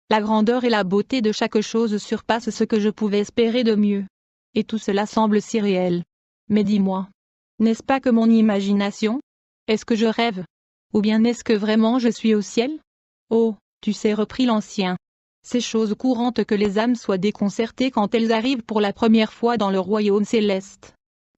La grandeur et la beauté de chaque chose surpassent ce que je pouvais espérer de mieux. Et tout cela semble si réel. Mais dis-moi, n'est-ce pas que mon imagination? Est-ce que je rêve? Ou bien est-ce que vraiment je suis au ciel? Oh, tu sais, reprit l'ancien. C'est chose courante que les âmes soient déconcertées quand elles arrivent pour la première fois dans le royaume céleste.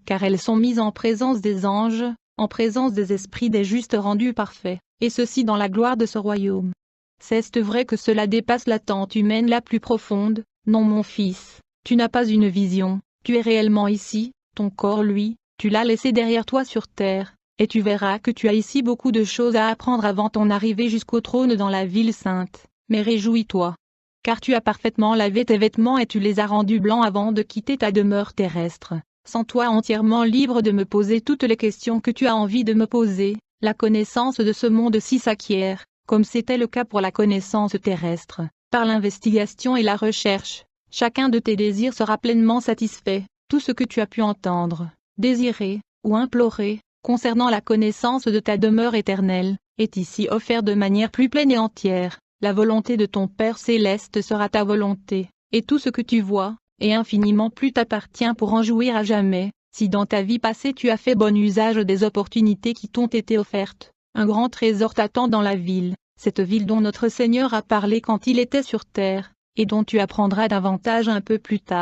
Car elles sont mises en présence des anges, en présence des esprits des justes rendus parfaits, et ceci dans la gloire de ce royaume. C'est vrai que cela dépasse l'attente humaine la plus profonde. Non mon fils, tu n'as pas une vision, tu es réellement ici, ton corps lui, tu l'as laissé derrière toi sur terre, et tu verras que tu as ici beaucoup de choses à apprendre avant ton arrivée jusqu'au trône dans la ville sainte. Mais réjouis-toi, car tu as parfaitement lavé tes vêtements et tu les as rendus blancs avant de quitter ta demeure terrestre. Sens-toi entièrement libre de me poser toutes les questions que tu as envie de me poser. La connaissance de ce monde-ci s'acquiert, comme c'était le cas pour la connaissance terrestre, par l'investigation et la recherche. Chacun de tes désirs sera pleinement satisfait. Tout ce que tu as pu entendre, désirer, ou implorer, concernant la connaissance de ta demeure éternelle, est ici offert de manière plus pleine et entière. La volonté de ton Père céleste sera ta volonté, et tout ce que tu vois, et infiniment plus t'appartient pour en jouir à jamais. Si dans ta vie passée tu as fait bon usage des opportunités qui t'ont été offertes, un grand trésor t'attend dans la ville, cette ville dont notre Seigneur a parlé quand il était sur terre, et dont tu apprendras davantage un peu plus tard.